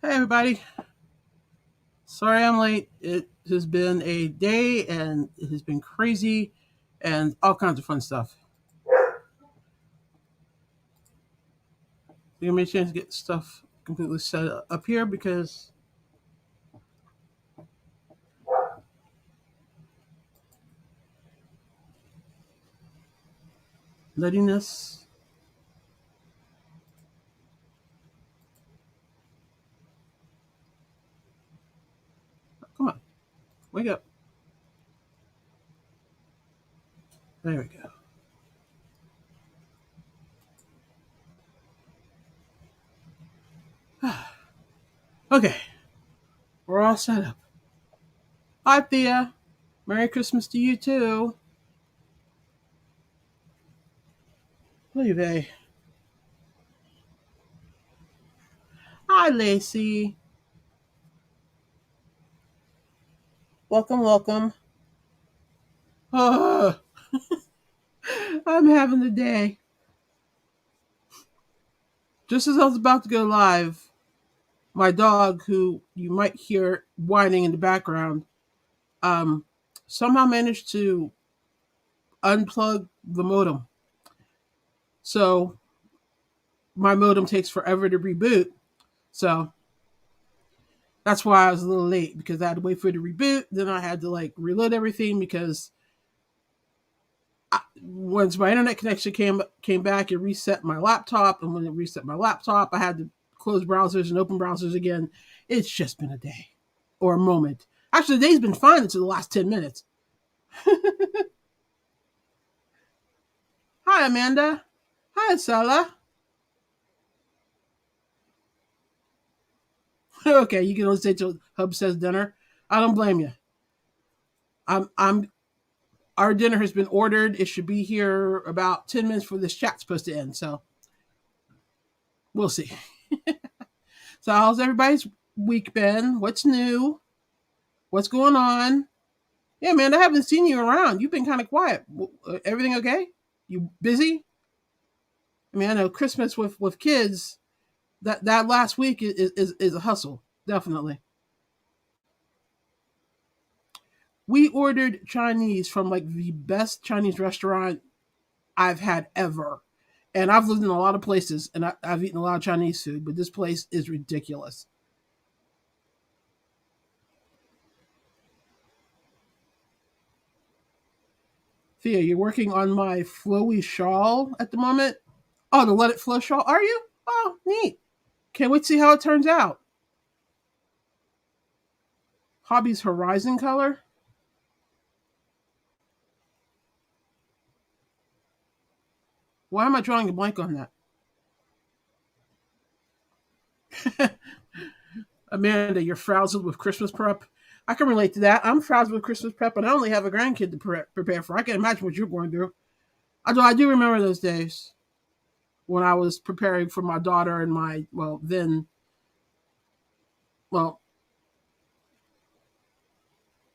Hey everybody. Sorry I'm late. It has been a day and it has been crazy and all kinds of fun stuff. Give me a chance to get stuff completely set up here because letting this. Come on, wake up. There we go. Okay, we're all set up. Hi Thea. Merry Christmas to you too. Look at. Hi Lacey. Welcome, welcome. Oh, I'm having the day. Just as I was about to go live, my dog, who you might hear whining in the background, um, somehow managed to unplug the modem. So my modem takes forever to reboot. So that's why I was a little late because I had to wait for it to reboot. Then I had to like reload everything because once my internet connection came back, it reset my laptop, and when it reset my laptop, I had to close browsers and open browsers again. It's just been a day or a moment. Actually, the day's been fine until the last 10 minutes. Hi, Amanda. Hi, Sala. Okay, you can only stay till Hub says dinner. I don't blame you. I'm. Our dinner has been ordered. It should be here about 10 minutes before this chat's supposed to end. So we'll see. So how's everybody's week been? What's new? What's going on? Yeah, man, I haven't seen you around. You've been kind of quiet. Everything okay? You busy? I mean, I know Christmas with kids. That last week is a hustle, definitely. We ordered Chinese from like the best Chinese restaurant I've had ever. And I've lived in a lot of places and I've eaten a lot of Chinese food, but this place is ridiculous. Thea, you're working on my flowy shawl at the moment? Oh, the Let It Flow shawl? Are you? Oh, neat. Can't wait to see how it turns out. Hobby's horizon color? Why am I drawing a blank on that? Amanda, you're frazzled with Christmas prep. I can relate to that. I'm frazzled with Christmas prep, and I only have a grandkid to prepare for. I can imagine what you're going through. Although I do remember those days when I was preparing for my daughter and my well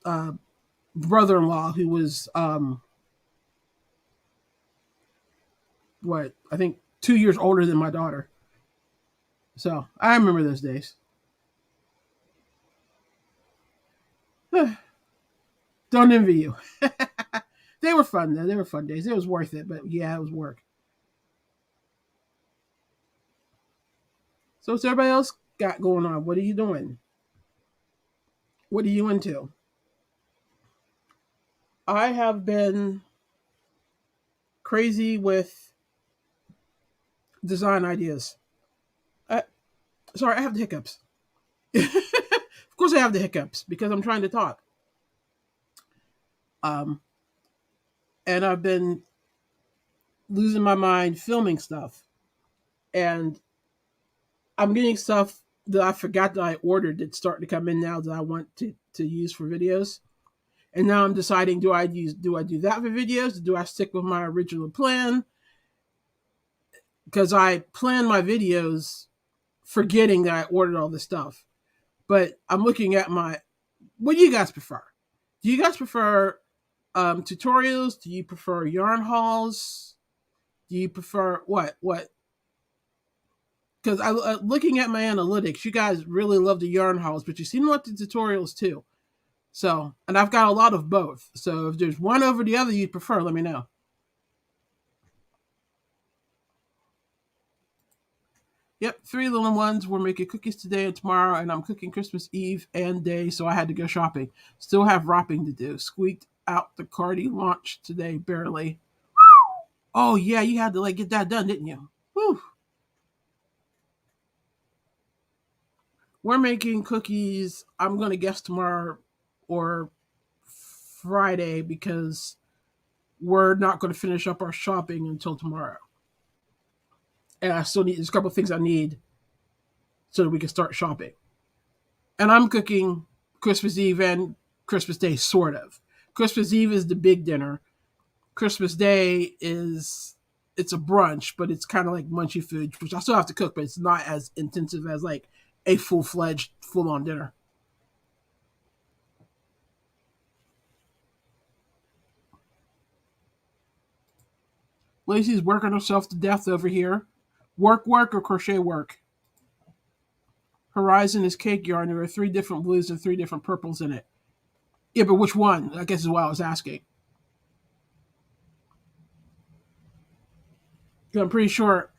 uh, brother-in-law who was what I think 2 years older than my daughter. So I remember those days. Don't envy you. They were fun though. They were fun days. It was worth it, but yeah, it was work. So what's everybody else got going on? What are you doing? What are you into? I have been crazy with design ideas. Uh, Sorry, I have the hiccups. Of course, I have the hiccups because I'm trying to talk. Um, and I've been losing my mind filming stuff, and I'm getting stuff that I forgot that I ordered that's starting to come in now that I want to use for videos. And now I'm deciding, do I do that for videos? Do I stick with my original plan? Because I plan my videos forgetting that I ordered all this stuff. But I'm looking at my, what do you guys prefer? Do you guys prefer tutorials? Do you prefer yarn hauls? Do you prefer what? What? because I looking at my analytics, you guys really love the yarn hauls, but you seem to like the tutorials too. So, and I've got a lot of both. So if there's one over the other you prefer, let me know. Yep, three little ones. We're making cookies today and tomorrow, and I'm cooking Christmas Eve and day, so I had to go shopping. Still have wrapping to do. Squeaked out the Cardi launch today, barely. Oh yeah, you had to like get that done, didn't you? Whew. We're making cookies. I'm gonna guess tomorrow or Friday because we're not going to finish up our shopping until tomorrow. And I still need there's a couple of things I need so that we can start shopping. And I'm cooking Christmas Eve and Christmas Day, sort of. Christmas Eve is the big dinner. Christmas Day is it's a brunch, but it's kind of like munchy food, which I still have to cook, but it's not as intensive as like a full fledged, full on dinner. Lacey's working herself to death over here. Work, or crochet work. Horizon is cake yarn. There are three different blues and three different purples in it. Yeah, but which one? I guess is what I was asking. I'm pretty sure.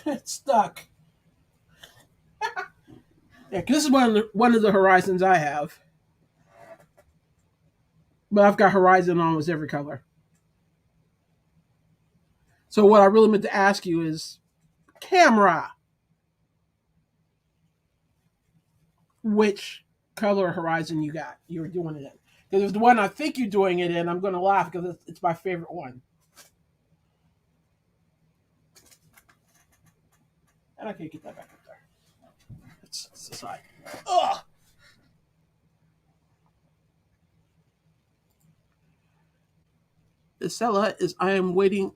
It's stuck. Yeah, because this is one of the horizons I have. But I've got horizon on almost every color. So what I really meant to ask you is, camera, which color horizon you got? You were doing it in. Because if the one I think you're doing it in, I'm going to laugh because it's my favorite one. And I can't get that back up there. It's the side. Ugh! The Isella is I am waiting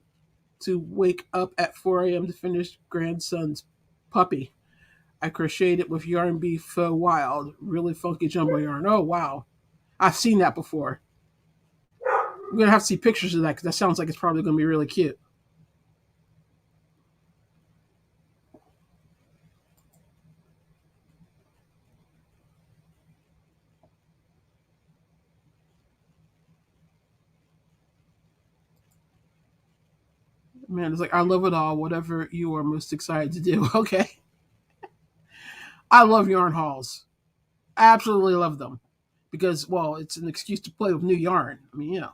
to wake up at 4 a.m. to finish grandson's puppy. I crocheted it with yarn beef faux wild, really funky jumbo yarn. Oh wow, I've seen that before. We're gonna have to see pictures of that because that sounds like it's probably gonna be really cute. Man, it's like I love it all. Whatever you are most excited to do. Okay, I love yarn hauls. I absolutely love them because well, it's an excuse to play with new yarn. I mean,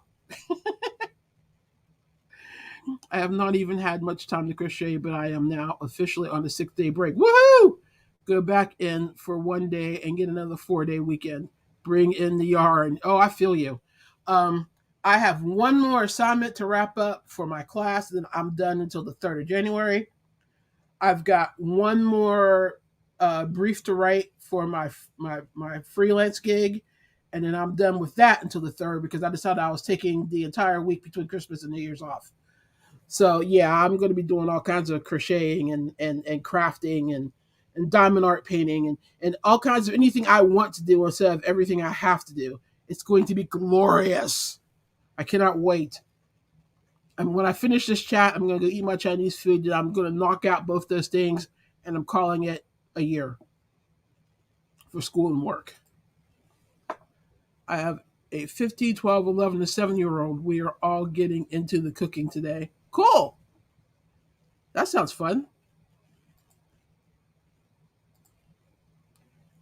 I have not even had much time to crochet, but I am now officially on a 6 day break. Woohoo! Go back in for 1 day and get another 4 day weekend. Bring in the yarn. Oh, I feel you. Um, I have one more assignment to wrap up for my class, then I'm done until the 3rd of January. I've got one more brief to write for my freelance gig, and then I'm done with that until the 3rd because I decided I was taking the entire week between Christmas and New Year's off. So yeah, I'm going to be doing all kinds of crocheting and crafting and diamond art painting and all kinds of anything I want to do instead of everything I have to do. It's going to be glorious. I cannot wait. And when I finish this chat, I'm going to go eat my Chinese food. And I'm going to knock out both those things, and I'm calling it a year for school and work. I have a 15, 12, 11, and 7-year-old. We are all getting into the cooking today. Cool. That sounds fun.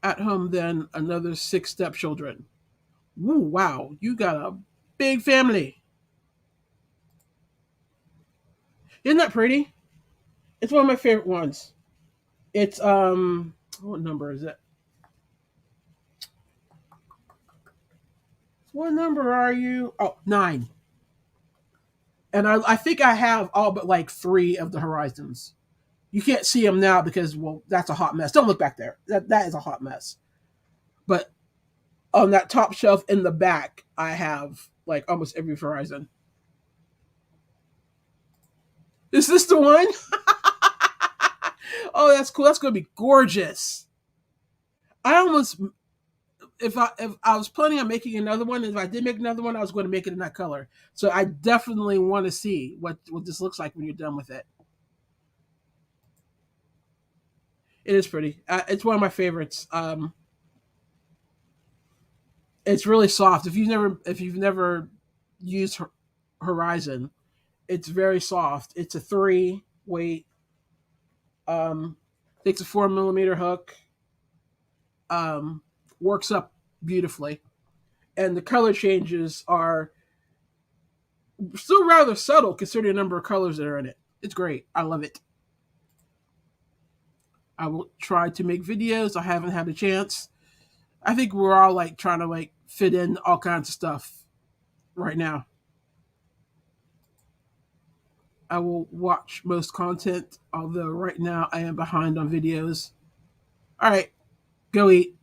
At home, then, another 6 stepchildren. Ooh, wow. You got a big family. Isn't that pretty? It's one of my favorite ones. It's, what number is it? What number are you? Oh, 9. And I think I have all but like 3 of the horizons. You can't see them now because, well, that's a hot mess. Don't look back there. That is a hot mess. But on that top shelf in the back, I have like almost every horizon. Is this the one? Oh, that's cool. That's going to be gorgeous. I almost, if I was planning on making another one, if I did make another one, I was going to make it in that color. So I definitely want to see what this looks like when you're done with it. It is pretty. It's one of my favorites. It's really soft. If you've never used Horizon, it's very soft. It's a 3 weight. Takes a 4 millimeter hook. Um, Works up beautifully, and the color changes are still rather subtle considering the number of colors that are in it. It's great. I love it. I will try to make videos. I haven't had a chance. I think we're all like trying to like fit in all kinds of stuff right now. I will watch most content, although right now I am behind on videos. All right, go eat.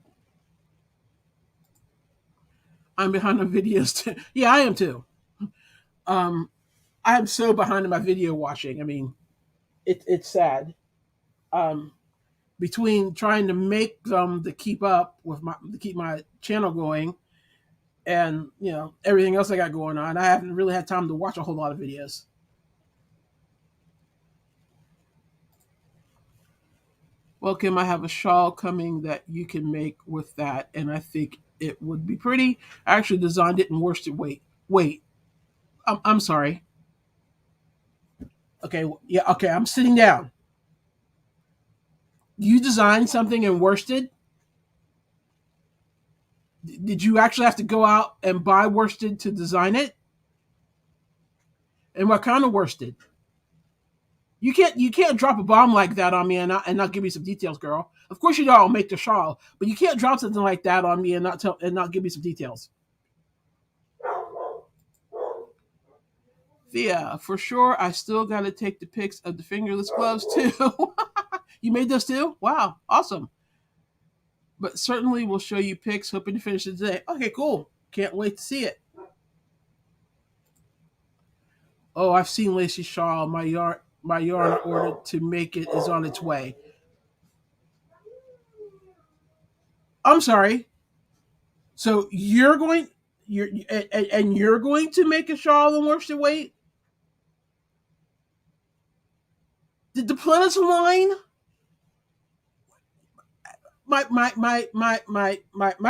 I'm behind on videos too. Yeah, I am too. Um, I am so behind in my video watching. I mean, it's sad. Um, Between trying to make them to keep up with to keep my channel going, and everything else I got going on, I haven't really had time to watch a whole lot of videos. Well, Kim, I have a shawl coming that you can make with that, and I think it would be pretty. I actually designed it in worsted weight. Wait, I'm sorry. Okay, yeah, okay, I'm sitting down. You designed something in worsted? Did you actually have to go out and buy worsted to design it? And what kind of worsted? You can't drop a bomb like that on me and not give me some details, girl. Of course you know I'll make the shawl, but you can't drop something like that on me and not give me some details. Yeah, for sure. I still got to take the pics of the fingerless gloves too. You made those too? Wow, awesome. But certainly we'll show you pics. Hoping to finish it today. Okay, cool. Can't wait to see it. Oh, I've seen Lacey's shawl. My yarn ordered to make it is on its way. I'm sorry. So you're going to make a shawl and wash the weight? Did the planets align? My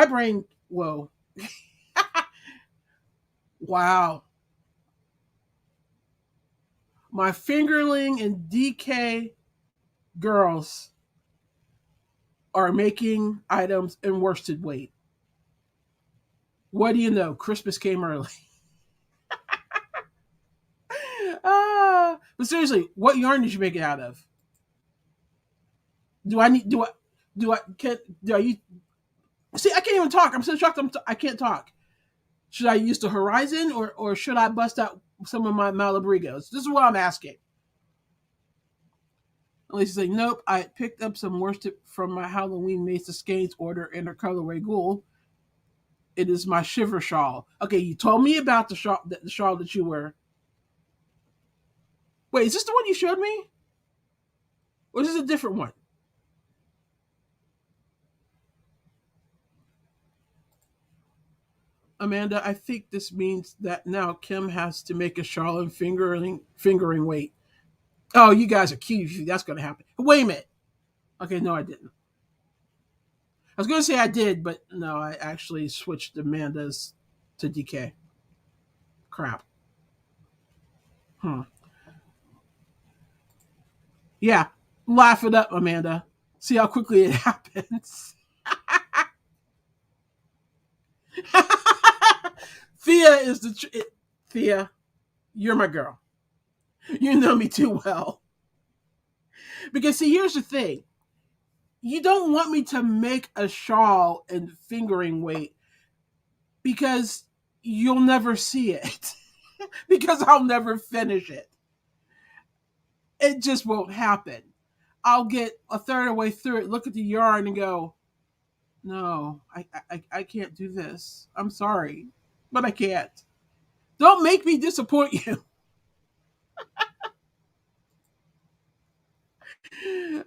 brain. Whoa. Wow. My fingerling and DK girls are making items in worsted weight. What do you know? Christmas came early. But seriously, what yarn did you make it out of? Do I need? Do I use? See, I can't even talk. I'm so shocked. I can't talk. Should I use the Horizon or should I bust out some of my Malabrigos? This is what I'm asking. Lisa's like, nope. I picked up some worsted from my Halloween Mace Skeins order in her colorway Ghoul. It is my shiver shawl. Okay, you told me about the shawl that you wear. Wait, is this the one you showed me? Or is this a different one? Amanda, I think this means that now Kim has to make a shawl and fingering weight. Oh, you guys are cute. That's going to happen. Wait a minute. Okay, no, I didn't. I was going to say I did, but no, I actually switched Amanda's to DK. Crap. Hmm. Yeah, laugh it up, Amanda. See how quickly it happens. Thea is Thea. You're my girl. You know me too well. Because see, here's the thing. You don't want me to make a shawl in fingering weight because you'll never see it. Because I'll never finish it. It just won't happen. I'll get a third of the way through it, look at the yarn, and go, "No, I can't do this. I'm sorry, but I can't. Don't make me disappoint you."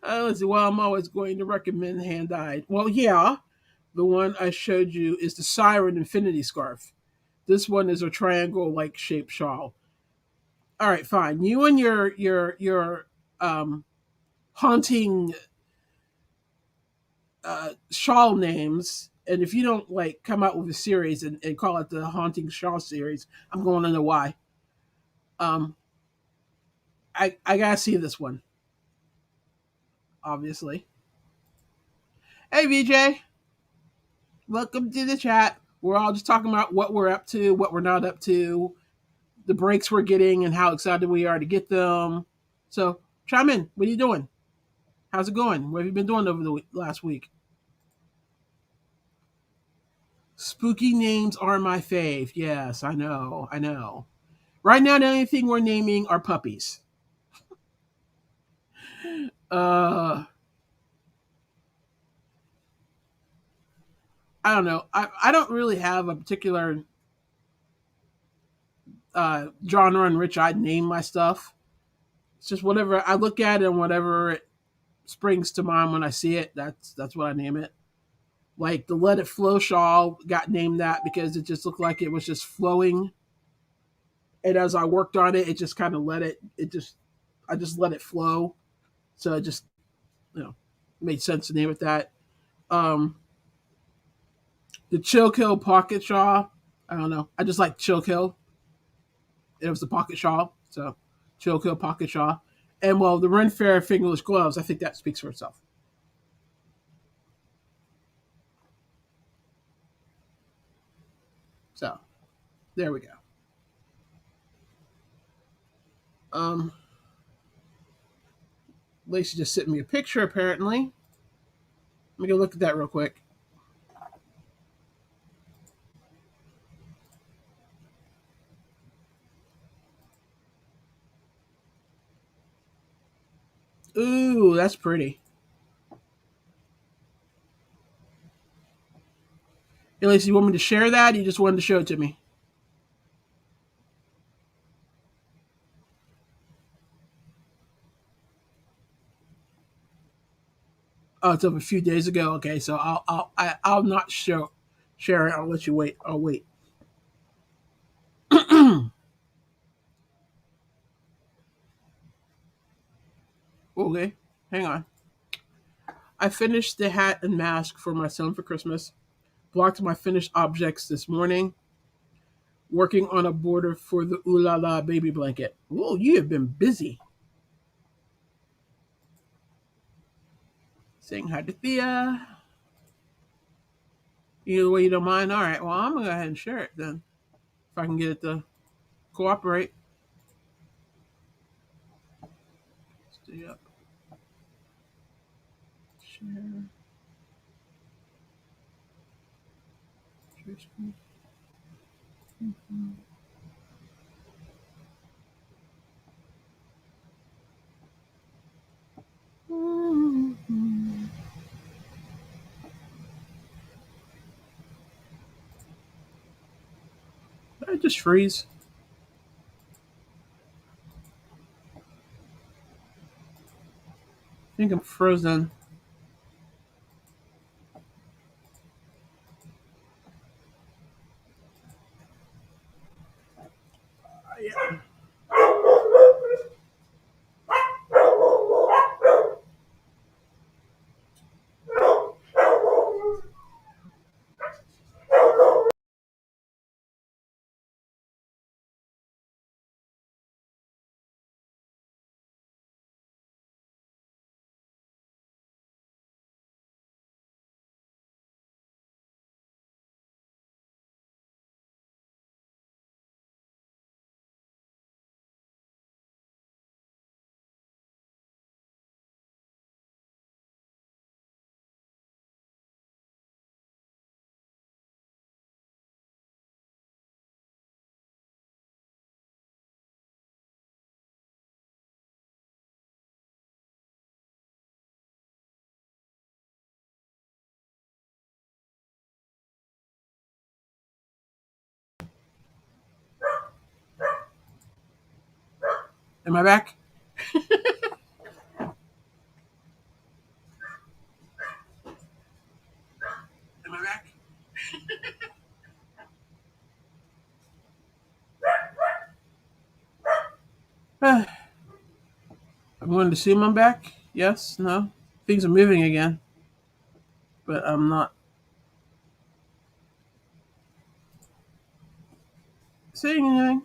Let's see. Well, I'm always going to recommend hand dyed. Well, yeah, The one I showed you is the Siren Infinity Scarf. This one is a triangle like shaped shawl. All right, fine. You and your haunting shawl names, and if you don't like come out with a series and call it the haunting shawl series, I'm going to know why. Um, I gotta see this one, obviously. Hey VJ, welcome to the chat. We're all just talking about what we're up to, what we're not up to, the breaks we're getting, and how excited we are to get them. So chime in. What are you doing? How's it going? What have you been doing over the last week? Spooky names are my fave. Yes, I know. I know. Right now, the only thing we're naming are puppies. Uh, I don't know. I don't really have a particular genre in which I name my stuff. It's just whatever I look at it and whatever it springs to mind when I see it. That's what I name it. Like the Let It Flow shawl got named that because it just looked like it was just flowing. And as I worked on it, it just kind of let it. It just I just let it flow. So it just made sense to name it that. Um, the Chill Kill Pocket Shawl. I don't know. I just like Chill Kill. It was the pocket shawl, so Chill Kill Pocket Shawl. And well, the Ren Fair fingerless gloves. I think that speaks for itself. So there we go. Um, Lacey just sent me a picture. Apparently, let me go look at that real quick. Ooh, that's pretty. Hey, Lacey, you want me to share that? Or you just wanted to show it to me? Oh, it's up a few days ago. Okay, so I'll not share it. I'll let you wait. I'll wait. Okay, hang on. I finished the hat and mask for my son for Christmas. Blocked my finished objects this morning. Working on a border for the Ooh La La baby blanket. Whoa, you have been busy. Saying hi to Thea. Either way, you don't mind. All right, well, I'm going to go ahead and share it then. If I can get it to cooperate. Stay up. Share. Share screen. Mm-hmm. Did I just freeze? I think I'm frozen. Yeah. Am I back? I'm going to assume I'm back. Yes, no. Things are moving again, but I'm not saying anything.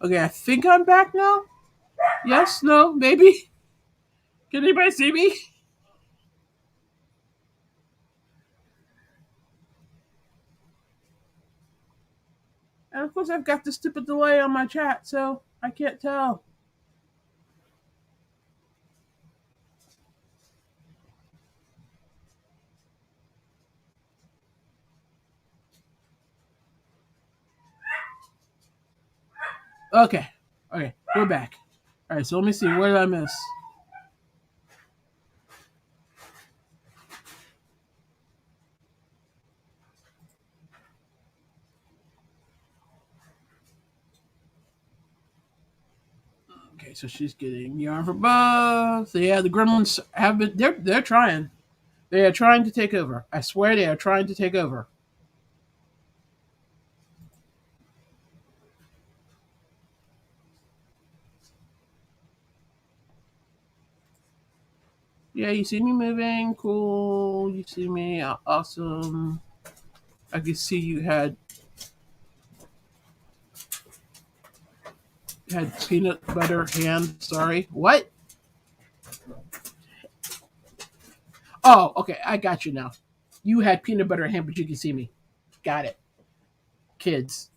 Okay, I think I'm back now. Yes, no, maybe. Can anybody see me? And of course, I've got the stupid delay on my chat, so I can't tell. Okay, okay, we're back. All right, so let me see. What did I miss? Okay, so she's getting yarn for both. So yeah, the gremlins have been. They're trying. They are trying to take over. I swear they are trying to take over. Yeah, you see me moving. Cool. You see me. Awesome. I can see you had peanut butter hand. Sorry. What? Oh, okay. I got you now. You had peanut butter hand, but you can see me. Got it. Kids.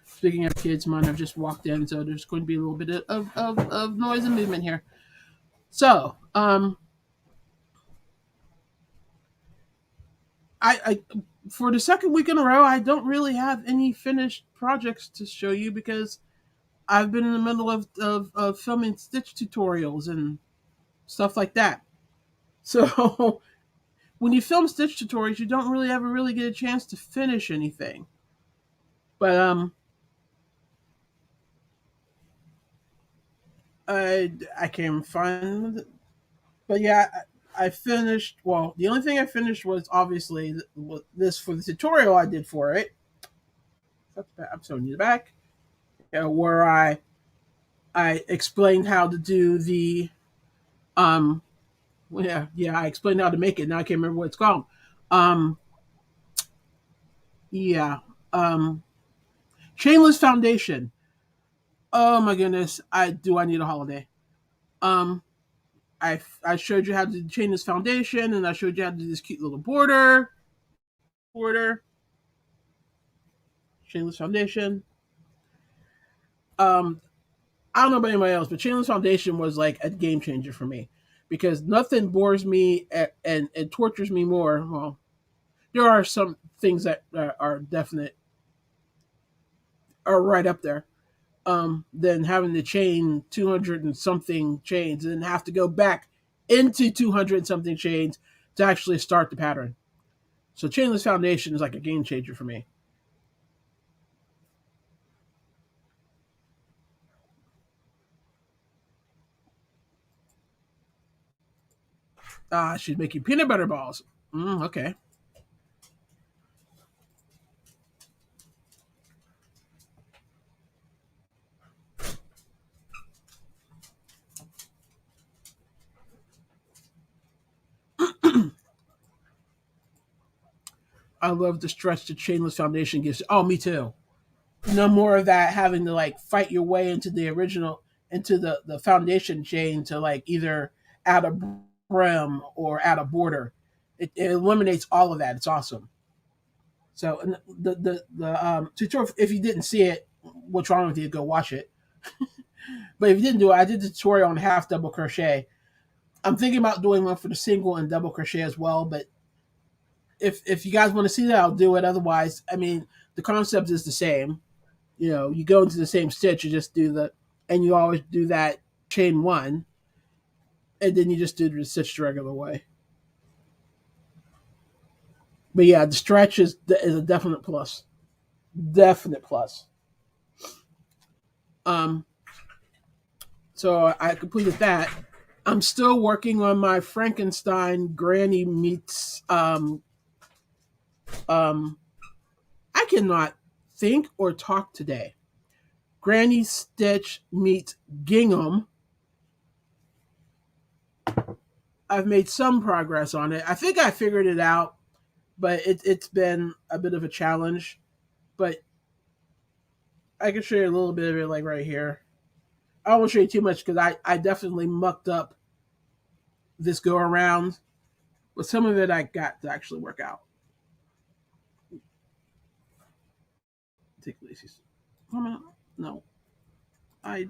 Speaking of kids, mine have just walked in, so there's going to be a little bit of noise and movement here. So, I for the second week in a row, I don't really have any finished projects to show you because I've been in the middle of filming stitch tutorials and stuff like that. So when you film stitch tutorials, you don't really ever really get a chance to finish anything. But I can find, but yeah, I finished. Well, the only thing I finished was obviously this for the tutorial I did for it. I'm showing you the back, where I explained how to do the um yeah, I explained how to make it. Now I can't remember what it's called. Um yeah. Um Chainless Foundation. Oh my goodness. I need a holiday. Um I showed you how to do chainless foundation and I showed you how to do this cute little border, chainless foundation. Um I don't know about anybody else, but chainless foundation was like a game changer for me because nothing bores me and tortures me more. Well, there are some things that are definite are right up there. Than having to chain 200 and something chains and then have to go back into 200 and something chains to actually start the pattern. So chainless foundation is like a game changer for me. She's making peanut butter balls. Okay. I love the stretch the chainless foundation gives. Oh, me too. No more of that having to like fight your way into the original into the foundation chain to like either add a brim or add a border. It eliminates all of that. It's awesome. So the tutorial, if you didn't see it, what's wrong with you? Go watch it. But if you didn't do it, I did the tutorial on half double crochet. I'm thinking about doing one for the single and double crochet as well. But if you guys want to see that, I'll do it. Otherwise, I mean, the concept is the same. You know, you go into the same stitch, you just do and you always do that chain one, and then you just do the stitch the regular way. But yeah, the stretch is a definite plus. definite plus. Um, so I completed that. I'm still working on my Frankenstein Granny meets. Um, I cannot think or talk today. Granny Stitch meets Gingham. I've made some progress on it. I think I figured it out, but it's been a bit of a challenge. But I can show you a little bit of it, like right here. I won't show you too much because I definitely mucked up this go around, but some of it I got to actually work out. Take Lacey's. No, I.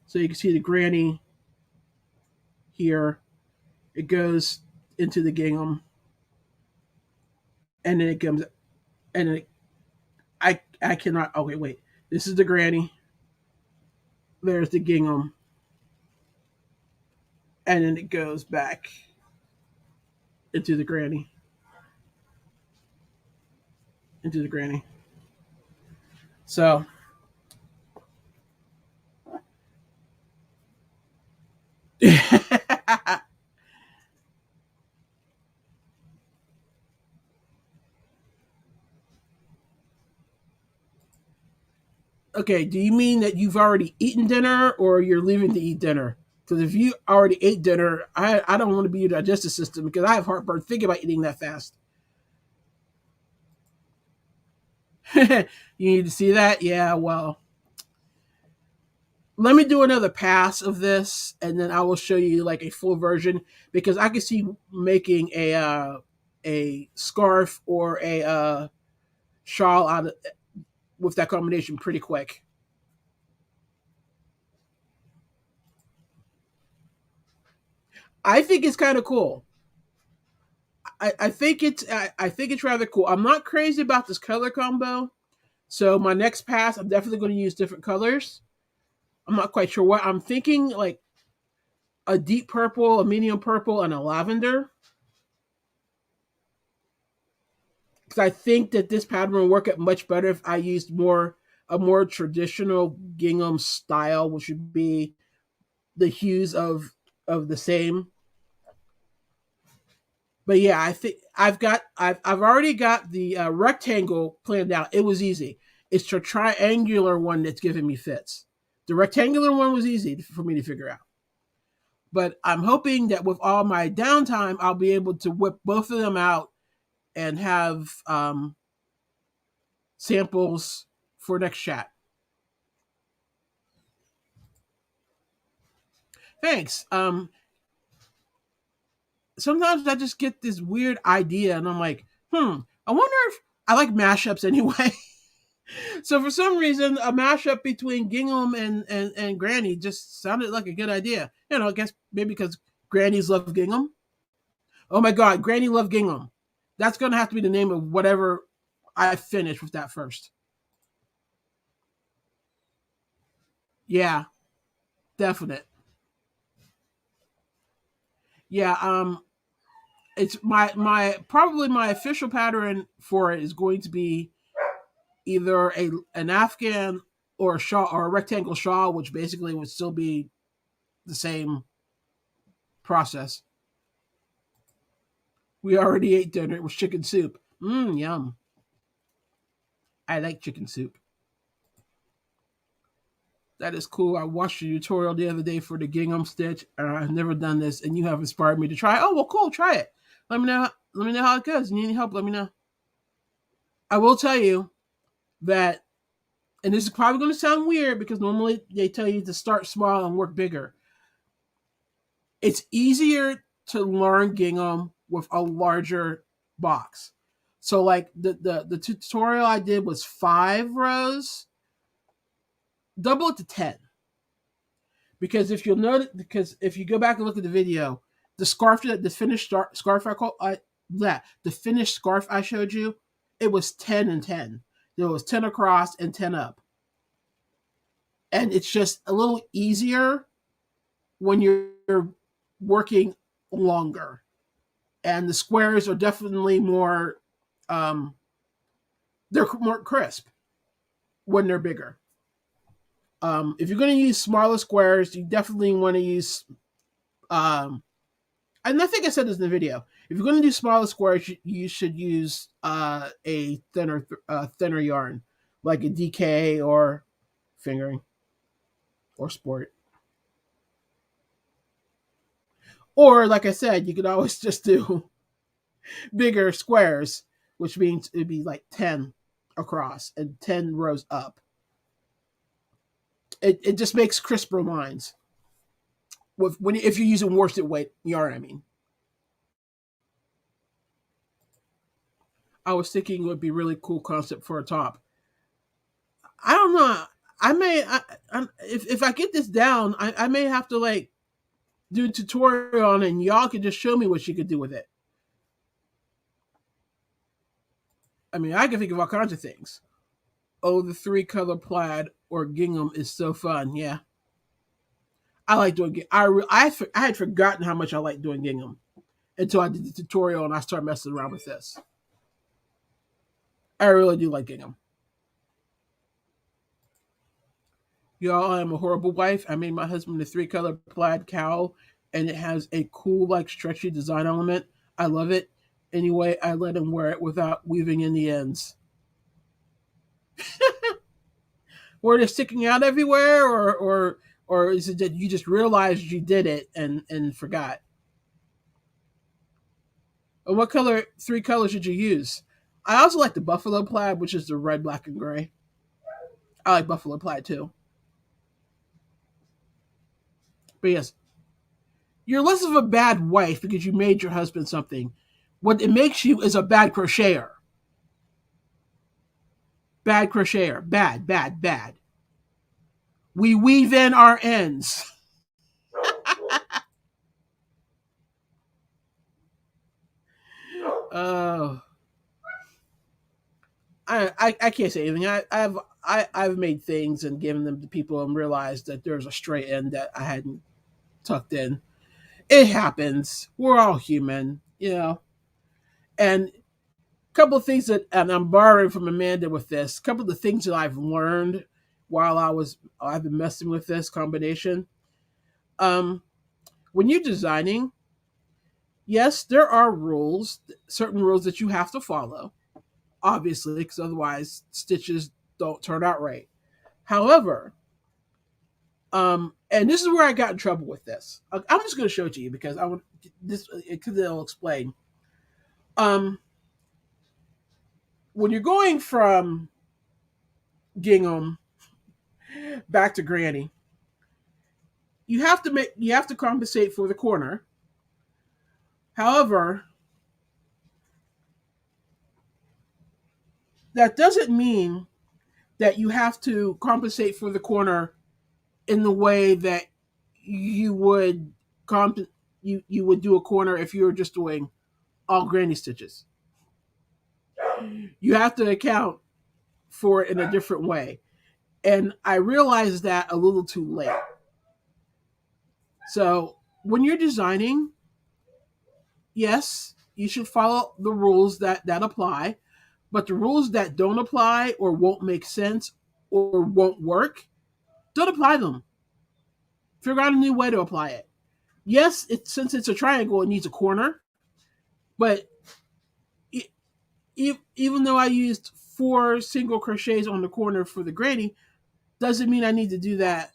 So you can see the granny here. It goes into the gingham, and then it comes, and it, I cannot. Okay, wait. This is the granny. There's the gingham, and then it goes back into the granny, into the granny. So okay, do you mean that you've already eaten dinner or you're leaving to eat dinner? Because if you already ate dinner, I don't want to be your digestive system because I have heartburn thinking about eating that fast. You need to see that? Yeah, well, let me do another pass of this and then I will show you like a full version because I can see making a scarf or a shawl out of, with that combination pretty quick. I think it's kind of cool. I think it's rather cool. I'm not crazy about this color combo. So my next pass, I'm definitely going to use different colors. I'm not quite sure what I'm thinking, like a deep purple, a medium purple, and a lavender. Because I think that this pattern will work out much better if I used more a more traditional gingham style, which would be the hues of the same. But yeah, I think I've already got the rectangle planned out. It was easy. It's the triangular one that's giving me fits. The rectangular one was easy for me to figure out. But I'm hoping that with all my downtime, I'll be able to whip both of them out and have samples for next chat. Thanks. Sometimes I just get this weird idea, and I'm like, I wonder if I like mashups anyway. So for some reason, a mashup between Gingham and Granny just sounded like a good idea. You know, I guess maybe because Grannies love Gingham. Oh my God, Granny love Gingham. That's gonna have to be the name of whatever I finish with that first. Yeah, definite. Yeah, it's my probably my official pattern for it is going to be either a an Afghan or a shawl or a rectangle shawl, which basically would still be the same process. We already ate dinner. It was chicken soup. Yum. I like chicken soup. That is cool. I watched your tutorial the other day for the gingham stitch, and I've never done this, and you have inspired me to try. Oh well, cool. Try it. Let me know. Let me know how it goes. You need any help? Let me know. I will tell you that, and this is probably going to sound weird because normally they tell you to start small and work bigger. It's easier to learn gingham with a larger box. So like the tutorial I did was 5 rows, double it to 10. Because if you'll notice, because if you go back and look at the video, the scarf that the finished scarf the finished scarf I showed you, it was 10 and 10. There was 10 across and 10 up. And it's just a little easier when you're working longer. And the squares are definitely more they're more crisp when they're bigger. If you're going to use smaller squares, you definitely want to use. And I think I said this in the video. If you're going to do smaller squares, you should use a thinner yarn, like a DK or fingering or sport. Or, like I said, you could always just do bigger squares, which means it'd be like 10 across and 10 rows up. It just makes crisper lines if you're using worsted weight yarn. I mean, I was thinking it would be a really cool concept for a top. I don't know. If I get this down, I may have to like do a tutorial on it, and y'all can just show me what you could do with it. I mean, I can think of all kinds of things. Oh, the 3-color plaid or gingham is so fun. Yeah, I like doing. I had forgotten how much I like doing gingham until I did the tutorial and I started messing around with this. I really do like gingham. Y'all, I am a horrible wife. I made my husband a 3-color plaid cowl, and it has a cool, like, stretchy design element. I love it. Anyway, I let him wear it without weaving in the ends. Were they sticking out everywhere, or is it that you just realized you did it and forgot? And what 3 colors did you use? I also like the buffalo plaid, which is the red, black, and gray. I like buffalo plaid too. But yes, you're less of a bad wife because you made your husband something. What it makes you is a bad crocheter. Bad crocheter. Bad, bad, bad. We weave in our ends. Oh. I can't say anything. I've made things and given them to people and realized that there's a straight end that I hadn't tucked in. It happens. We're all human, you know. And a couple of things that, and I'm borrowing from Amanda with this. A couple of the things that I've learned while I've been messing with this combination. When you're designing, yes, there are rules, certain rules that you have to follow, obviously, because otherwise stitches don't turn out right. However, and this is where I got in trouble with this. I'm just going to show it to you because I want this because it'll explain. When you're going from gingham back to granny, you have to compensate for the corner. However, that doesn't mean that you have to compensate for the corner in the way that you would you would do a corner if you were just doing all granny stitches. You have to account for it in a different way. And I realized that a little too late. So when you're designing, yes, you should follow the rules that apply, but the rules that don't apply or won't make sense or won't work, don't apply them. Figure out a new way to apply it. Yes, since it's a triangle, it needs a corner, but even though I used 4 single crochets on the corner for the granny, doesn't mean I need to do that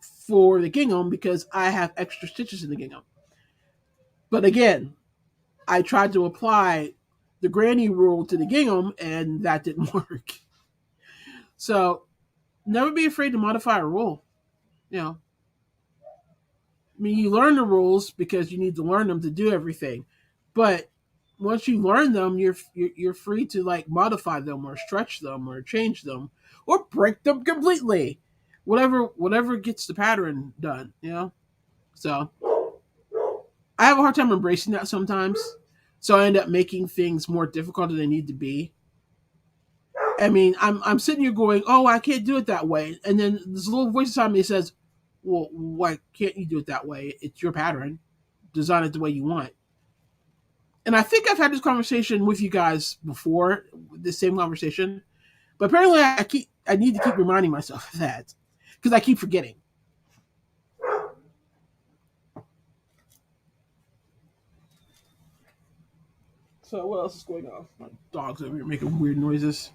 for the gingham because I have extra stitches in the gingham. But again, I tried to apply the granny rule to the gingham and that didn't work. So never be afraid to modify a rule. You know, I mean, you learn the rules because you need to learn them to do everything. But once you learn them, you're free to like modify them or stretch them or change them or break them completely. Whatever gets the pattern done, you know? So I have a hard time embracing that sometimes. So I end up making things more difficult than they need to be. I mean, I'm sitting here going, oh, I can't do it that way. And then this little voice inside me says, well, why can't you do it that way? It's your pattern. Design it the way you want. And I think I've had this conversation with you guys before, the same conversation. But apparently, I need to keep reminding myself of that because I keep forgetting. So what else is going on? My dog's over here making weird noises.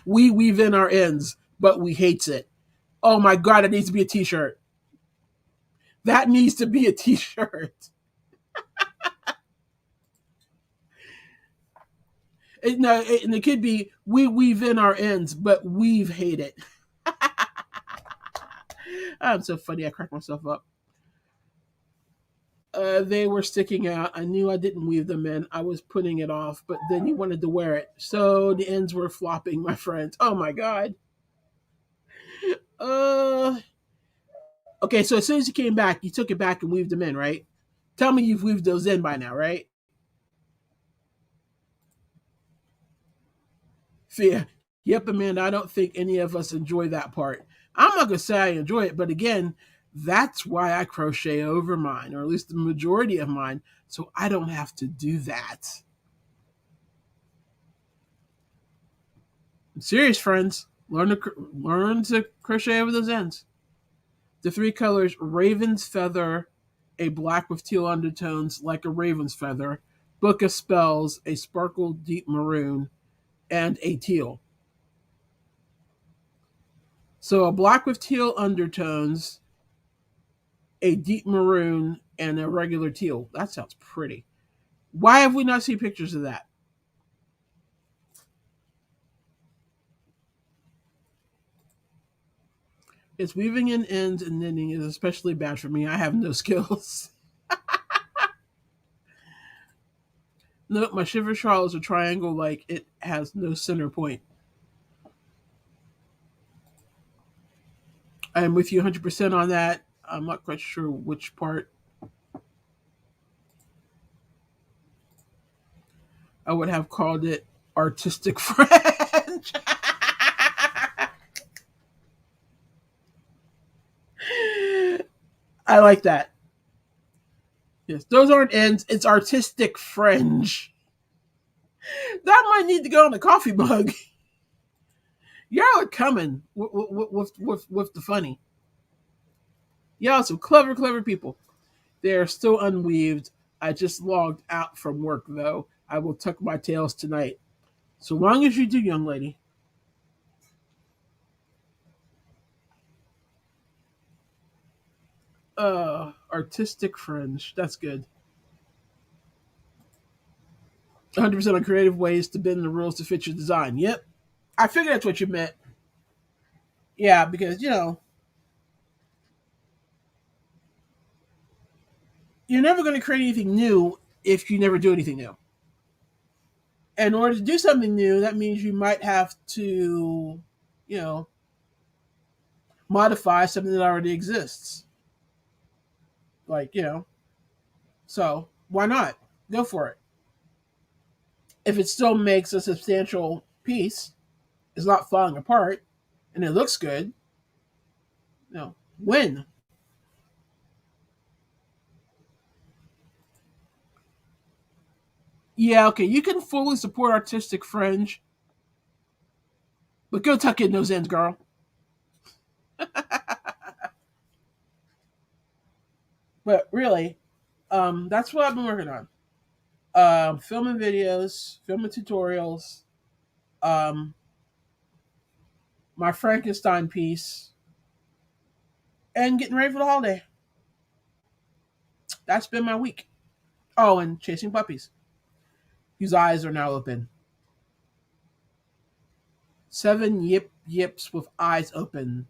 We weave in our ends, but we hates it. Oh my god, it needs to be a t-shirt. That needs to be a t-shirt. And it could be we weave in our ends, but we've hate it. I'm so funny. I crack myself up. They were sticking out. I knew I didn't weave them in. I was putting it off, but then you wanted to wear it, so the ends were flopping, my friends. Oh my god. Uh, okay. So as soon as you came back, you took it back and weaved them in, right? Tell me you've weaved those in by now, right? Fear. Yep, Amanda. I don't think any of us enjoy that part. I'm not gonna say I enjoy it, but again, that's why I crochet over mine, or at least the majority of mine, so I don't have to do that. I'm serious, friends. Learn to crochet over those ends. The three colors: raven's feather, a black with teal undertones like a raven's feather, book of spells, a sparkle deep maroon, and a teal. So a black with teal undertones, a deep maroon, and a regular teal. That sounds pretty. Why have we not seen pictures of that? It's weaving in ends and knitting is especially bad for me. I have no skills. Nope, my shiver shawl is a triangle like it has no center point. I am with you 100% on that. I'm not quite sure which part. I would have called it artistic French. I like that. Yes, those aren't ends. It's artistic fringe. That might need to go on a coffee mug. Y'all are coming with the funny. Y'all are some clever, clever people. They are still unweaved. I just logged out from work, though. I will tuck my tails tonight. So long as you do, young lady. Artistic fringe. That's good. 100% on creative ways to bend the rules to fit your design. Yep. I figured that's what you meant. Yeah, because, you're never going to create anything new if you never do anything new. In order to do something new, that means you might have to, you know, modify something that already exists. Like, so why not? Go for it. If it still makes a substantial piece, it's not falling apart, and it looks good, win. Yeah, okay, you can fully support artistic fringe, but go tuck in those ends, girl. But really, that's what I've been working on. Filming videos, filming tutorials, um, my Frankenstein piece, and getting ready for the holiday. That's been my week. Oh, and chasing puppies whose eyes are now open. 7 yips with eyes open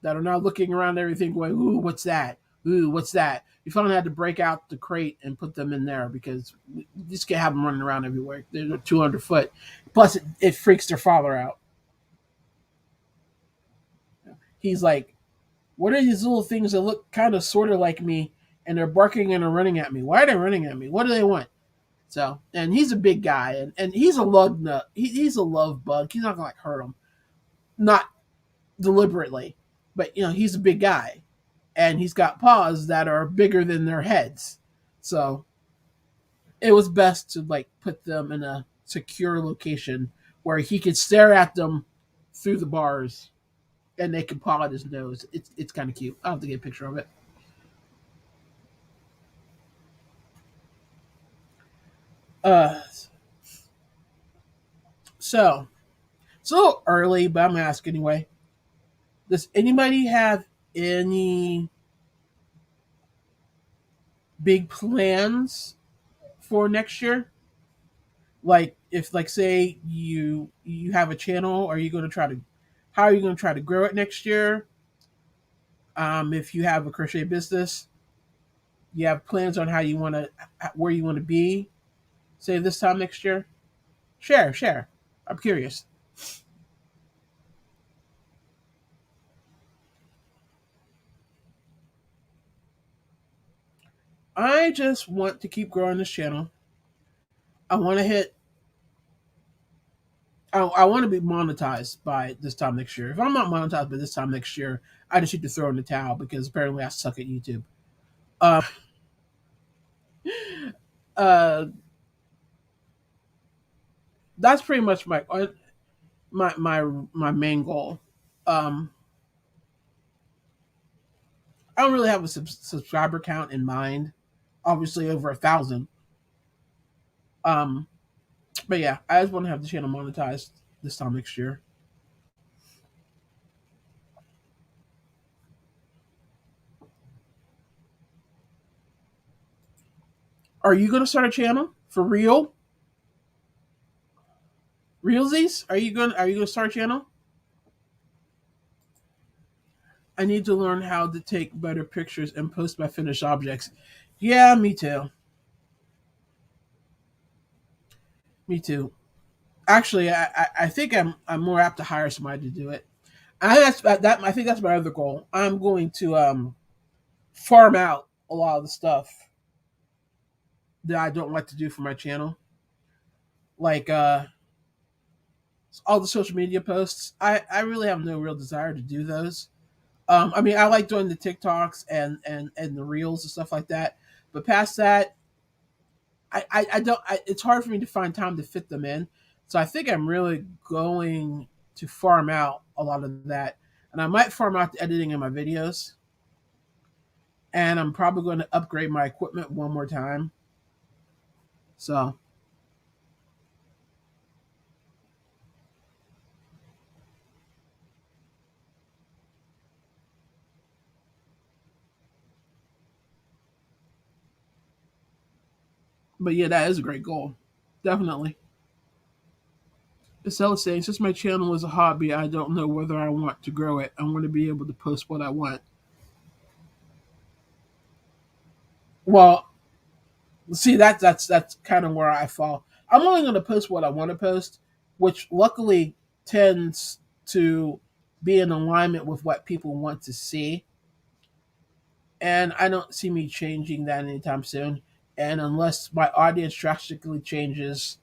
that are now looking around everything going, ooh, what's that? Ooh, what's that? We finally had to break out the crate and put them in there because we just can't have them running around everywhere. They're 200 foot. Plus, it freaks their father out. He's like, what are these little things that look kind of sort of like me and they're barking and they're running at me? Why are they running at me? What do they want? So, and he's a big guy and he's a lug nut. He's a love bug. He's not going to like hurt him. Not deliberately, but he's a big guy. and he's got paws that are bigger than their heads. So it was best to like put them in a secure location where he could stare at them through the bars and they could paw at his nose. It's kind of cute. I'll have to get a picture of it. Uh, so it's a little early, but I'm gonna ask anyway. Does anybody have any big plans for next year? Like if like say you have a channel, are you going to try to how are you going to try to grow it next year? If you have a crochet business, you have plans on how you want to where you want to be, say this time next year. Share. I'm curious. I just want to keep growing this channel. I want to hit. I want to be monetized by this time next year. If I'm not monetized by this time next year, I just need to throw in the towel because apparently I suck at YouTube. Uh, uh, that's pretty much my main goal. Um, I don't really have a subscriber count in mind. Obviously, over 1,000. Um, but yeah, I just want to have the channel monetized this time next year. Are you going to start a channel for real? Realsies? Are you going to start a channel? I need to learn how to take better pictures and post my finished objects. Yeah, me too. Me too. Actually, I think I'm more apt to hire somebody to do it. I think that's my other goal. I'm going to farm out a lot of the stuff that I don't like to do for my channel, like all the social media posts. I really have no real desire to do those. I mean, I like doing the TikToks and the reels and stuff like that, but past that, I don't. It's hard for me to find time to fit them in. So I think I'm really going to farm out a lot of that, and I might farm out the editing of my videos, and I'm probably going to upgrade my equipment one more time. So, but yeah, that is a great goal, definitely. Estella saying, since my channel is a hobby, I don't know whether I want to grow it. I want to be able to post what I want. Well, see that's kind of where I fall. I'm only going to post what I want to post, which luckily tends to be in alignment with what people want to see, and I don't see me changing that anytime soon. And unless my audience drastically changes,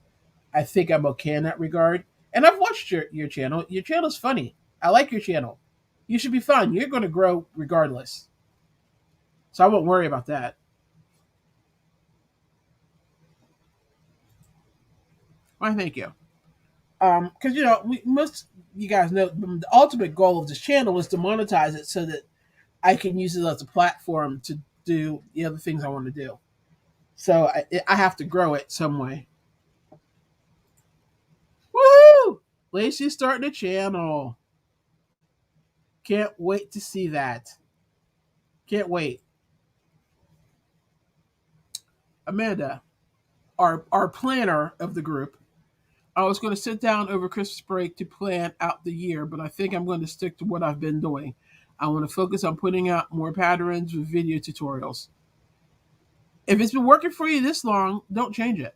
I think I'm okay in that regard. And I've watched your channel. Your channel's funny. I like your channel. You should be fine. You're going to grow regardless, so I won't worry about that. Why, thank you. Because most you guys know the ultimate goal of this channel is to monetize it so that I can use it as a platform to do the other things I want to do. So I have to grow it some way. Woohoo! Lacey's starting a channel. Can't wait to see that. Can't wait. Amanda, our planner of the group. I was going to sit down over Christmas break to plan out the year, but I think I'm going to stick to what I've been doing. I want to focus on putting out more patterns with video tutorials. If it's been working for you this long, don't change it.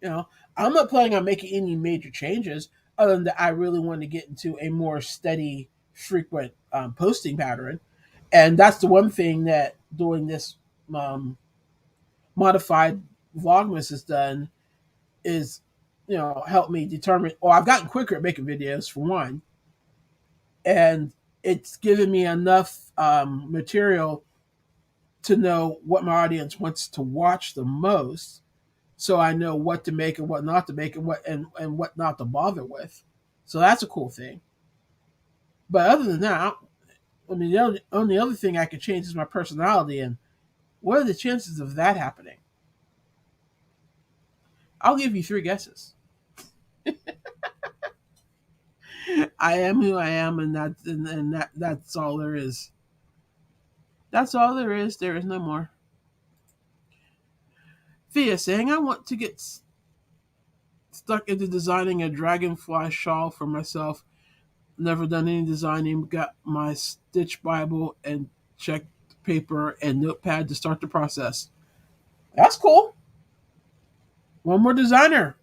You know, I'm not planning on making any major changes other than that I really want to get into a more steady, frequent posting pattern. And that's the one thing that doing this um, modified Vlogmas has done is, help me determine. Or I've gotten quicker at making videos for one, and it's given me enough material to know what my audience wants to watch the most, so I know what to make and what not to make, and what not to bother with. So that's a cool thing. But other than that, I mean, the only other thing I could change is my personality, and what are the chances of that happening? I'll give you three guesses. I am who I am, and that's all there is. That's all there is. There is no more. Thea saying, I want to get stuck into designing a dragonfly shawl for myself. Never done any designing. Got my Stitch Bible and checked paper and notepad to start the process. That's cool. One more designer.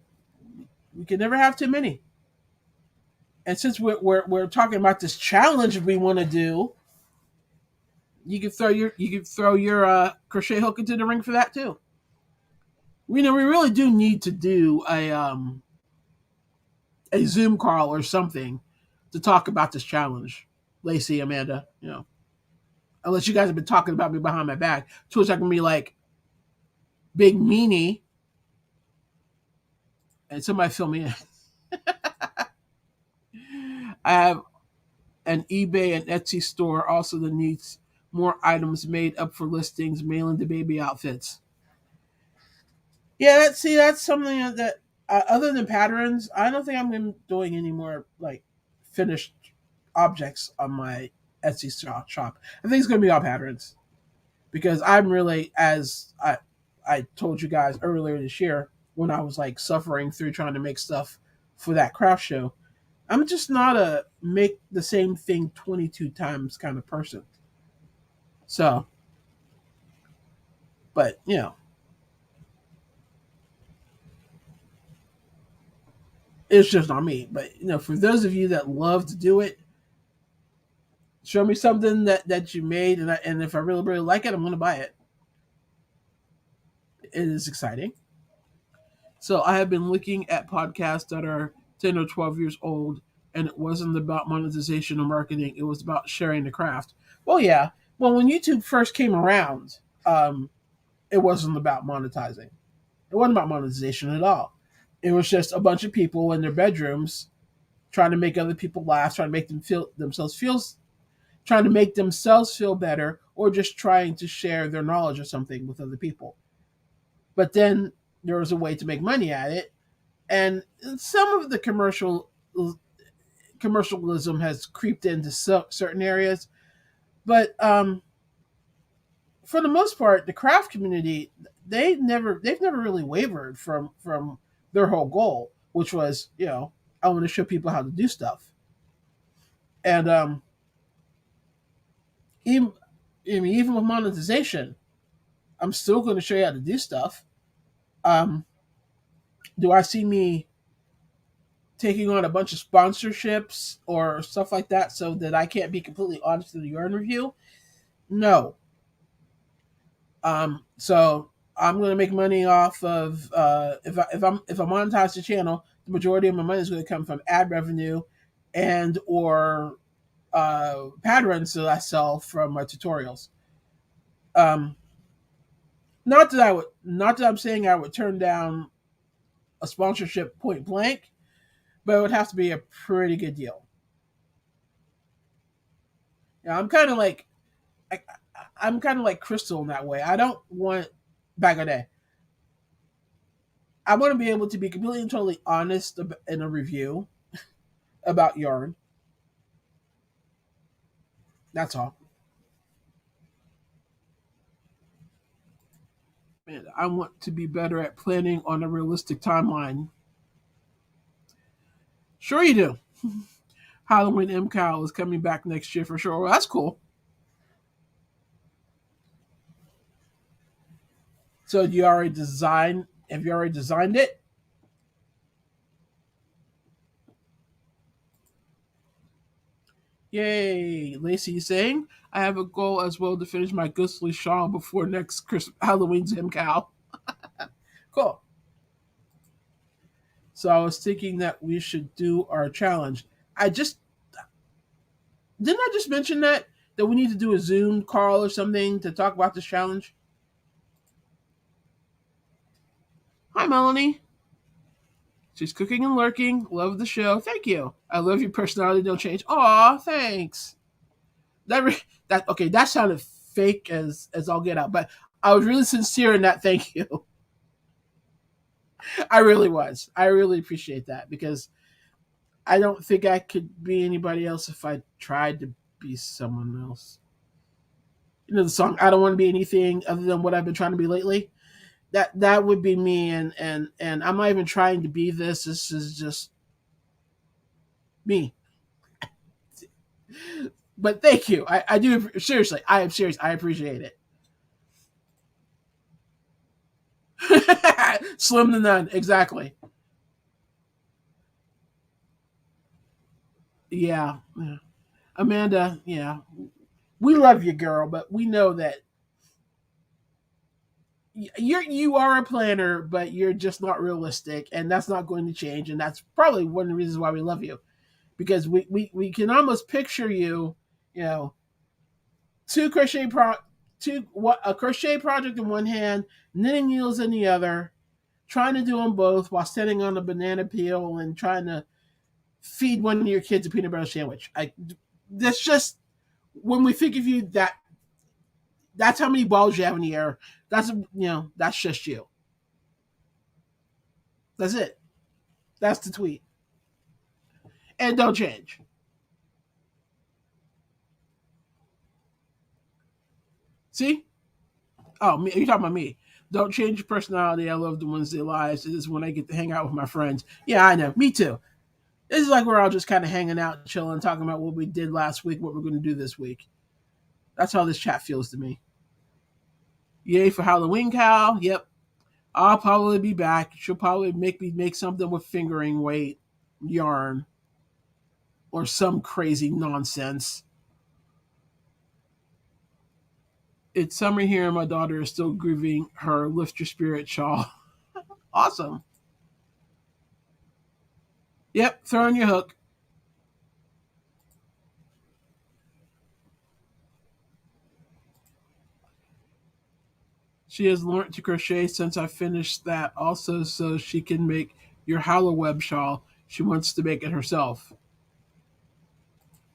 We can never have too many. And since we're talking about this challenge we want to do, you can throw your crochet hook into the ring for that too. We know we really do need to do a Zoom call or something to talk about this challenge. Lacey, Amanda, unless you guys have been talking about me behind my back, to which I can be like, big meanie, and somebody fill me in. I have an eBay and Etsy store also that needs more items made up for listings, mailing the baby outfits. Yeah, that's something that other than patterns, I don't think I'm doing any more like finished objects on my Etsy shop. I think it's going to be all patterns because I'm really, as I told you guys earlier this year when I was like suffering through trying to make stuff for that craft show, I'm just not a make the same thing 22 times kind of person. So, but it's just not me. But for those of you that love to do it, show me something that you made, and if I really really like it, I'm gonna buy it. It is exciting. So I have been looking at podcasts that are 10 or 12 years old, and it wasn't about monetization or marketing. It was about sharing the craft. Well, yeah. Well, when YouTube first came around, it wasn't about monetizing. It wasn't about monetization at all. It was just a bunch of people in their bedrooms trying to make other people laugh, trying to make trying to make themselves feel better, or just trying to share their knowledge or something with other people. But then there was a way to make money at it, and some of the commercialism has creeped into certain areas. But for the most part, the craft community they've never really wavered from their whole goal, which was I want to show people how to do stuff, and even even with monetization, I'm still going to show you how to do stuff. Um, do I see me taking on a bunch of sponsorships or stuff like that so that I can't be completely honest in the yarn review? No. So I'm going to make money off of if I monetize the channel, the majority of my money is going to come from ad revenue and or patterns that I sell from my tutorials. Um, not that I'm saying I would turn down a sponsorship point blank, but it would have to be a pretty good deal. I'm kind of like I, I'm kind of like Crystal in that way. I don't want back a day. I want to be able to be completely and totally honest in a review about yarn. That's all. Man, I want to be better at planning on a realistic timeline. Sure, you do. Halloween MCAL is coming back next year for sure. Well, that's cool. So, do you already design? Have you already designed it? Yay! Lacey saying, I have a goal as well to finish my ghostly shawl before next Halloween's MCAL. Cool. So I was thinking that we should do our challenge. I just Didn't I just mention that we need to do a Zoom call or something to talk about this challenge? Hi, Melanie. She's cooking and lurking. Love the show. Thank you. I love your personality. Don't change. Aw, thanks. That okay. That sounded fake as all get out, but I was really sincere in that. Thank you. I really was. I really appreciate that because I don't think I could be anybody else if I tried to be someone else. You know the song "I Don't Want to Be Anything Other Than What I've Been Trying to Be Lately." That would be me, and I'm not even trying to be this. This is just me. But thank you. I do seriously. I am serious. I appreciate it. Slim to none. Exactly. Yeah. Yeah. Amanda. Yeah. We love you, girl, but we know that you are a planner, but you're just not realistic, and that's not going to change. And that's probably one of the reasons why we love you because we can almost picture you, you know, two crochet pro two what a crochet project in one hand, knitting needles in the other, trying to do them both while standing on a banana peel and trying to feed one of your kids a peanut butter sandwich. I that's just when we think of you that's how many balls you have in the air. That's just you. That's it. That's the tweet. And don't change. See? Oh, me, you're talking about me. Don't change your personality. I love the Wednesday lives. This is when I get to hang out with my friends. Yeah, I know. Me too. This is like we're all just kind of hanging out, chilling, talking about what we did last week, what we're going to do this week. That's how this chat feels to me. Yay for Halloween, Cal. Yep. I'll probably be back. She'll probably make me make something with fingering weight, yarn, or some crazy nonsense. It's summer here, and my daughter is still grieving her Lift Your Spirit shawl. Awesome. Yep, throw in your hook. She has learned to crochet since I finished that, also, so she can make your hollow web shawl. She wants to make it herself.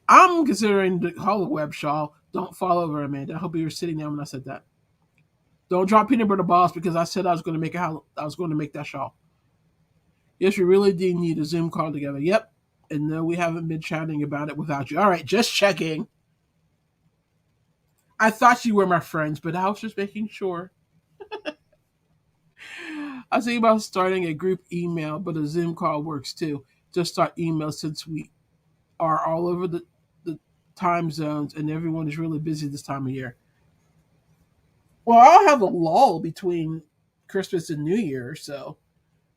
I'm considering the hollow web shawl. Don't fall over, Amanda. I hope you were sitting down when I said that. Don't drop peanut butter balls because I said I was going to make I was going to make that shawl. Yes, we really do need a Zoom call together. Yep. And no, we haven't been chatting about it without you. All right, just checking. I thought you were my friends, but I was just making sure. I was thinking about starting a group email, but a Zoom call works too. Just start email since we are all over the time zones and everyone is really busy this time of year. Well, I'll have a lull between Christmas and New Year, so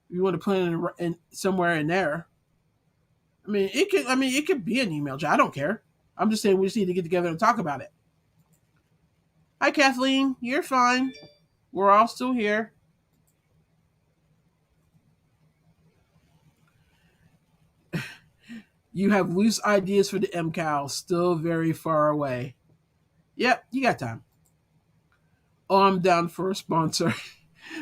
if you want to plan in somewhere in there, I mean, it could. I mean, it could be an email chat. I don't care. I'm just saying we just need to get together and talk about it. Hi, Kathleen. You're fine. We're all still here. You have loose ideas for the MCAL. Still very far away. Yep, you got time. Oh, I'm down for a sponsor.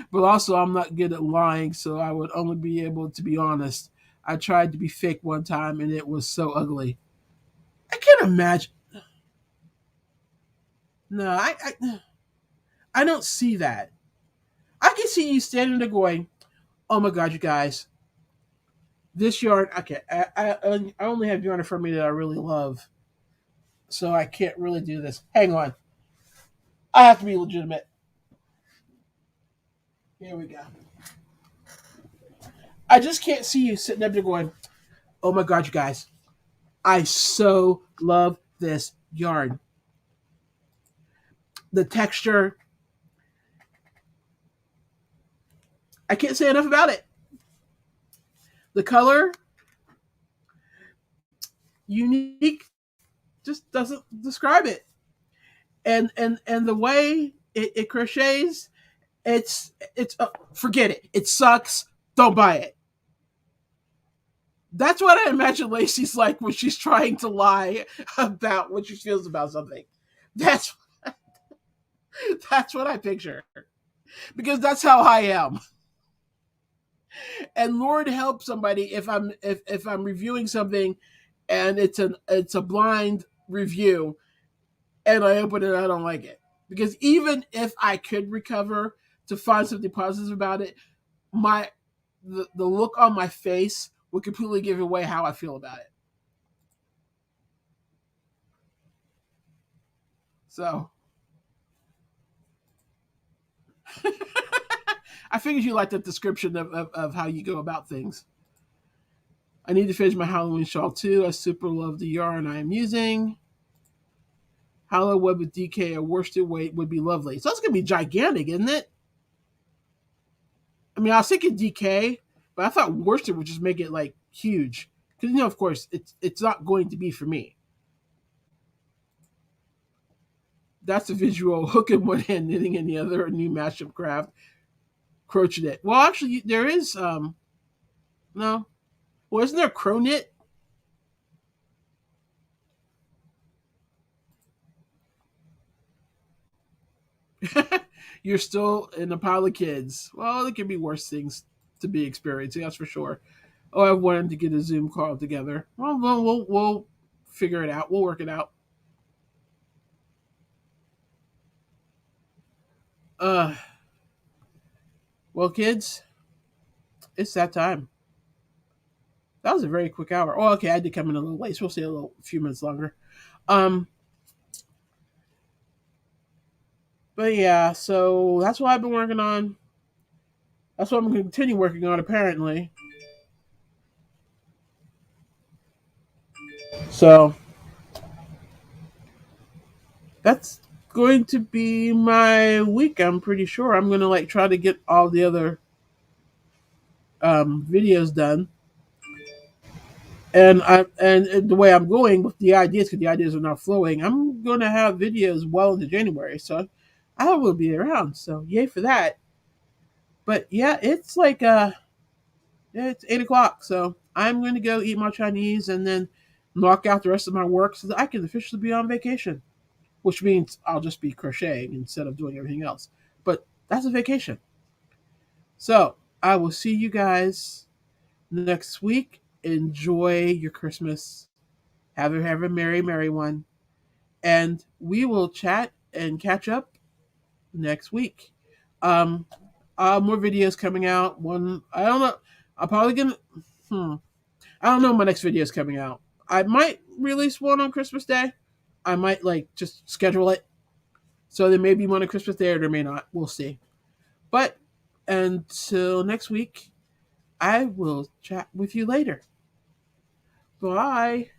But also, I'm not good at lying, so I would only be able to be honest. I tried to be fake one time, and it was so ugly. I can't imagine. No, I don't see that. I can see you standing there going, "Oh my god, you guys, this yarn." Okay, I only have yarn in front of me that I really love, so I can't really do this. Hang on, I have to be legitimate. Here we go. I just can't see you sitting up there going, "Oh my god, you guys, I so love this yarn. The texture, I can't say enough about it. The color, unique, just doesn't describe it. And the way it crochets, it's forget it. It sucks. Don't buy it. That's what I imagine Lacey's like when she's trying to lie about what she feels about something. That's that's what I picture because that's how I am. And Lord help somebody if I'm reviewing something and it's a blind review and I open it and I don't like it. Because even if I could recover to find something positive about it, my the look on my face would completely give away how I feel about it. So I figured you liked that description of how you go about things. I need to finish my Halloween shawl too. I super love the yarn I am using. Hollow web with DK or worsted weight would be lovely. So it's gonna be gigantic, isn't it? I mean, I was thinking DK, but I thought worsted would just make it like huge. Because of course, it's not going to be for me. That's a visual. Hook in one hand, knitting in the other. A new mashup craft. Crochet it. Well, actually, there is no. Well, isn't there crow knit? You're still in a pile of kids. Well, there could be worse things to be experiencing. That's for sure. Oh, I wanted to get a Zoom call together. Well, we'll figure it out. We'll work it out. Uh, well, kids, it's that time. That was a very quick hour. Oh, okay, I did come in a little late, so we'll see a few minutes longer. Um, but yeah, so that's what I've been working on. That's what I'm going to continue working on, apparently. So that's going to be my week. I'm pretty sure I'm going to like try to get all the other videos done. And the way I'm going with the ideas, because the ideas are not flowing, I'm going to have videos well into January. So I will be around. So yay for that. But yeah, it's like it's 8 o'clock. So I'm going to go eat my Chinese and then knock out the rest of my work so that I can officially be on vacation. Which means I'll just be crocheting instead of doing everything else. But that's a vacation. So I will see you guys next week. Enjoy your Christmas. Have a merry one. And we will chat and catch up next week. Um, more videos coming out. One, I don't know. I'm probably gonna. I don't know when my next video is coming out. I might release one on Christmas Day. I might like just schedule it. So there may be one on Christmas Day or there may not. We'll see. But until next week, I will chat with you later. Bye.